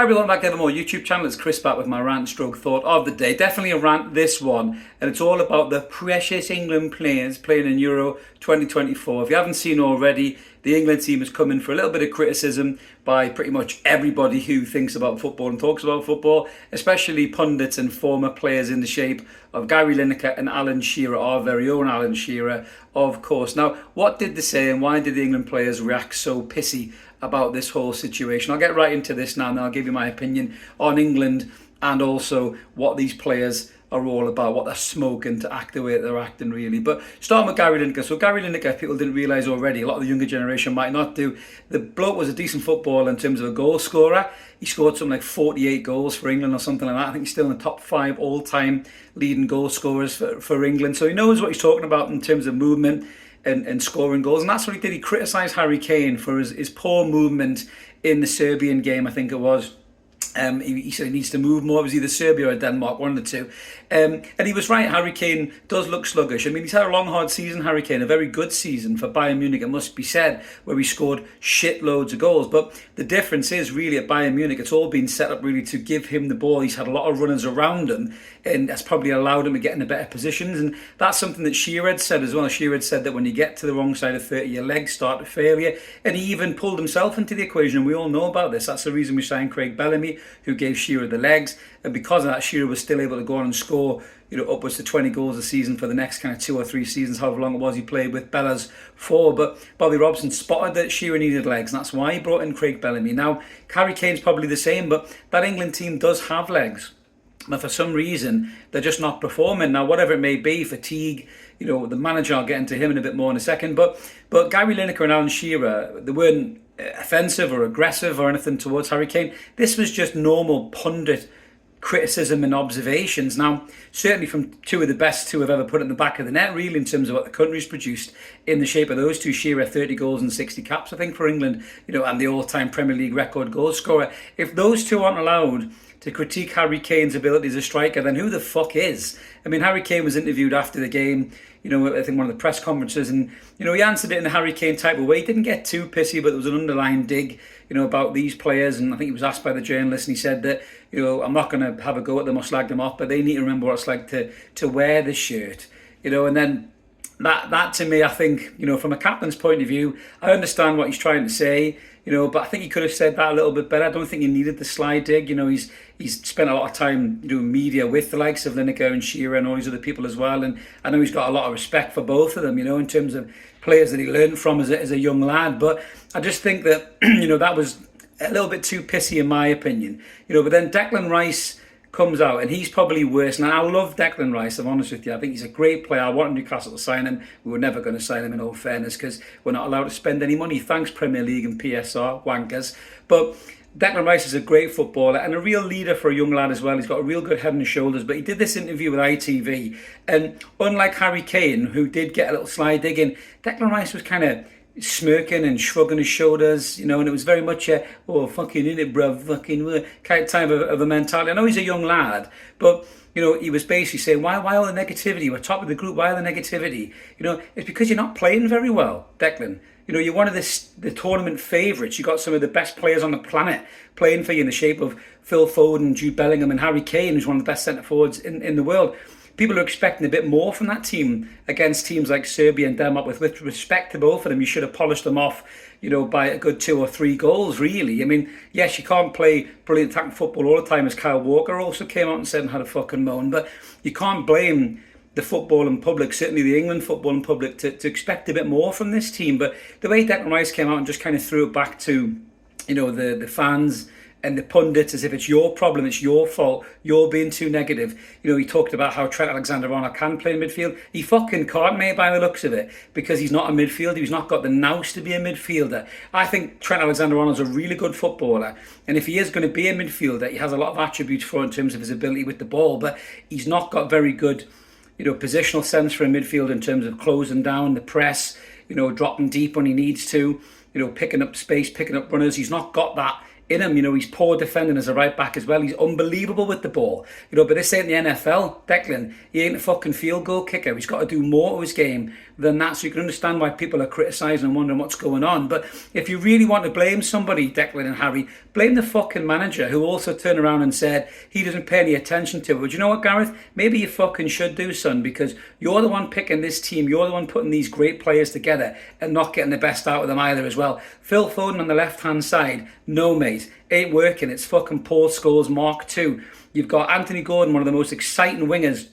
Hi everyone, back to Evermore YouTube channel. It's Chris back with my rant stroke thought of the day. Definitely a rant, this one, and it's all about the precious England players playing in Euro 2024. If you haven't seen already, the England team has come in for a little bit of criticism by pretty much everybody who thinks about football and talks about football, especially pundits and former players in the shape of Gary Lineker and Alan Shearer, our very own Alan Shearer, of course. Now, what did they say and why did the England players react so pissy about this whole situation? I'll get right into this now and then I'll give you my opinion on England and also what these players are all about, what they're smoking to act the way they're acting, really. But starting with Gary Lineker. So Gary Lineker, if people didn't realise already, a lot of the younger generation might not do, the bloke was a decent footballer in terms of a goal scorer. He scored something like 48 goals for England or something like that. I think he's still in the top 5 all-time leading goal scorers for England. So he knows what he's talking about in terms of movement and scoring goals. And that's what he did. He criticised Harry Kane for his poor movement in the Serbian game, I think it was. He said he needs to move more. It was either Serbia or Denmark, one of the two. And he was right, Harry Kane does look sluggish. I mean, he's had a long, hard season, Harry Kane, a very good season for Bayern Munich, it must be said, where he scored shitloads of goals. But the difference is really at Bayern Munich, it's all been set up really to give him the ball. He's had a lot of runners around him, and that's probably allowed him to get into better positions. And that's something that Shearer had said as well. Shearer had said that when you get to the wrong side of 30, your legs start to fail you. And he even pulled himself into the equation. We all know about this. That's the reason we signed Craig Bellamy, who gave Shearer the legs, and because of that, Shearer was still able to go on and score, upwards to 20 goals a season for the next kind of 2 or 3 seasons, however long it was he played with Bella's 4. But Bobby Robson spotted that Shearer needed legs, and that's why he brought in Craig Bellamy. Now, Harry Kane's probably the same, but that England team does have legs. But for some reason, they're just not performing. Now, whatever it may be, fatigue, the manager, I'll get into him in a bit more in a second. But Gary Lineker and Alan Shearer, they weren't offensive or aggressive or anything towards Harry Kane. This was just normal pundit criticism and observations. Now, certainly from two of the best who have ever put it in the back of the net, really, in terms of what the country's produced in the shape of those two. Shearer, 30 goals and 60 caps, I think, for England, and the all-time Premier League record goal scorer. If those two aren't allowed to critique Harry Kane's ability as a striker, then who the fuck is? I mean, Harry Kane was interviewed after the game, I think one of the press conferences, and, he answered it in the Harry Kane type of way. He didn't get too pissy, but there was an underlying dig, about these players, and I think he was asked by the journalist, and he said that, I'm not going to have a go at them or slag them off, but they need to remember what it's like to wear the shirt, and then that to me, I think, from a captain's point of view, I understand what he's trying to say, but I think he could have said that a little bit better. I don't think he needed the sly dig. He's spent a lot of time doing media with the likes of Lineker and Shearer and all these other people as well, and I know he's got a lot of respect for both of them, in terms of players that he learned from as a young lad. But I just think that, that was a little bit too pissy in my opinion. But then Declan Rice comes out, and he's probably worse. Now, I love Declan Rice, I'm honest with you. I think he's a great player. I wanted Newcastle to sign him. We were never going to sign him, in all fairness, because we're not allowed to spend any money. Thanks, Premier League and PSR, wankers. But Declan Rice is a great footballer and a real leader for a young lad as well. He's got a real good head and shoulders. But he did this interview with ITV, and unlike Harry Kane, who did get a little sly dig in, Declan Rice was kind of smirking and shrugging his shoulders, and it was very much a, oh, fucking in it, bruv, fucking kind of type of a mentality. I know he's a young lad, but, he was basically saying, why all the negativity? We're top of the group, why all the negativity? It's because you're not playing very well, Declan. You're one of the tournament favourites. You've got some of the best players on the planet playing for you in the shape of Phil Foden, Jude Bellingham and Harry Kane, who's one of the best centre-forwards in the world. People are expecting a bit more from that team against teams like Serbia and Denmark. With respect to both of them, you should have polished them off, by a good 2 or 3 goals, really. I mean, yes, you can't play brilliant attacking football all the time, as Kyle Walker also came out and said and had a fucking moan, but you can't blame the footballing public, certainly the England footballing public, to expect a bit more from this team. But the way Declan Rice came out and just kind of threw it back to, the fans and the pundits as if it's your problem, it's your fault, you're being too negative. He talked about how Trent Alexander-Arnold can play in midfield. He fucking can't, mate, by the looks of it, because he's not a midfielder. He's not got the nous to be a midfielder. I think Trent Alexander-Arnold's a really good footballer, and if he is going to be a midfielder, he has a lot of attributes for it in terms of his ability with the ball, but he's not got very good, positional sense for a midfield in terms of closing down the press, dropping deep when he needs to, picking up space, picking up runners. He's not got that in him. You know, he's poor defending as a right back as well. He's unbelievable with the ball. You know, but this ain't the NFL, Declan. He ain't a fucking field goal kicker. He's got to do more to his game than that. So you can understand why people are criticising and wondering what's going on. But if you really want to blame somebody, Declan and Harry, blame the fucking manager, who also turned around and said he doesn't pay any attention to it. But you know what, Gareth? Maybe you fucking should do, son, because you're the one picking this team. You're the one putting these great players together and not getting the best out of them either as well. Phil Foden on the left-hand side, no, mate. Ain't working. It's fucking Paul Scholes Mark II. You've got Anthony Gordon, one of the most exciting wingers,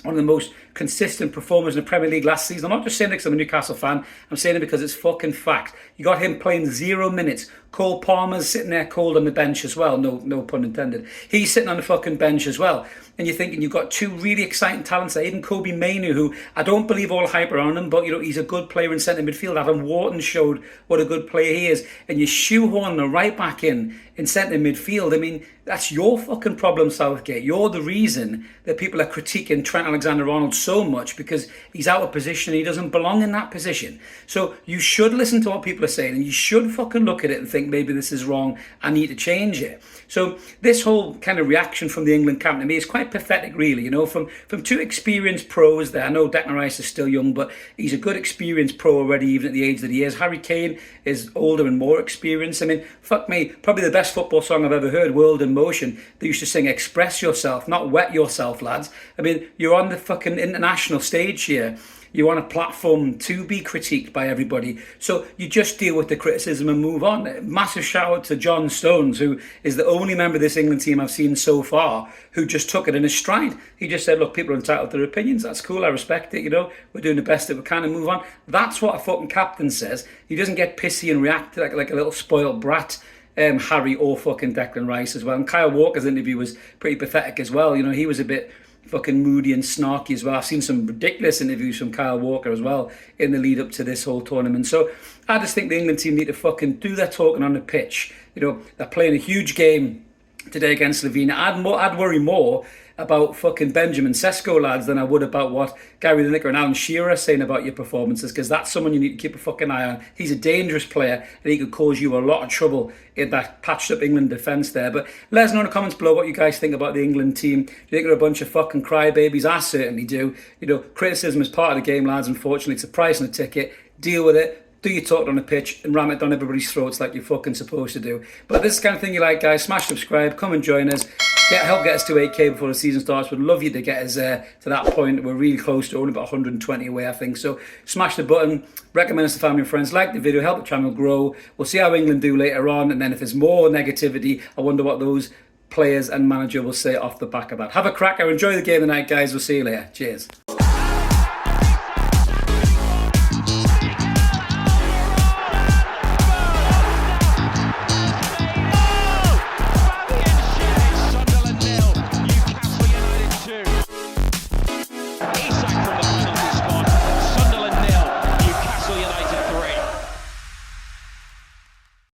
one of the most consistent performers in the Premier League last season. I'm not just saying it because I'm a Newcastle fan. I'm saying it because it's fucking fact. You got him playing 0 minutes. Cole Palmer's sitting there cold on the bench as well. No pun intended. He's sitting on the fucking bench as well. And you're thinking you've got two really exciting talents there. Even Kobe Mainoo, who I don't believe all hype around him, but you know he's a good player in centre midfield. Adam Wharton showed what a good player he is. And you shoehorn the right back in centre midfield. I mean, that's your fucking problem, Southgate. You're the reason that people are critiquing Trent Alexander-Arnold so much, because he's out of position and he doesn't belong in that position. So you should listen to what people are saying, and you should fucking look at it and think, maybe this is wrong, I need to change it. So this whole kind of reaction from the England camp to me is quite pathetic, really, you know, from two experienced pros there. I know Declan Rice is still young, but he's a good experienced pro already, even at the age that he is. Harry Kane is older and more experienced. I mean, fuck me, probably the best football song I've ever heard, World in Motion. They used to sing, express yourself, not wet yourself, lads. I mean, you're on the fucking international stage here. You're on a platform to be critiqued by everybody. So you just deal with the criticism and move on. Massive shout out to John Stones, who is the only member of this England team I've seen so far who just took it in his stride. He just said, look, people are entitled to their opinions. That's cool. I respect it. You know, we're doing the best that we can and move on. That's what a fucking captain says. He doesn't get pissy and react like a little spoiled brat. Harry or fucking Declan Rice as well. And Kyle Walker's interview was pretty pathetic as well. You know, he was a bit fucking moody and snarky as well. I've seen some ridiculous interviews from Kyle Walker as well in the lead up to this whole tournament. So I just think the England team need to fucking do their talking on the pitch. You know, they're playing a huge game today against Slovenia. I'd worry more about fucking Benjamin Sesko, lads, than I would about what Gary Lineker and Alan Shearer are saying about your performances, because that's someone you need to keep a fucking eye on. He's a dangerous player and he could cause you a lot of trouble in that patched up England defence there. But let us know in the comments below what you guys think about the England team. Do you think they're a bunch of fucking crybabies? I certainly do. You know, criticism is part of the game, lads. Unfortunately, it's a price on a ticket. Deal with it. Do your talk on the pitch and ram it down everybody's throats like you're fucking supposed to do. But this is the kind of thing you like, guys. Smash subscribe, come and join us. Help get us to 8k before the season starts. We'd love you to get us to that point. We're really close to only about 120 away, I think. So smash the button, recommend us to family and friends, like the video, help the channel grow. We'll see how England do later on. And then if there's more negativity, I wonder what those players and manager will say off the back of that. Have a cracker. Enjoy the game tonight, guys. We'll see you later. Cheers.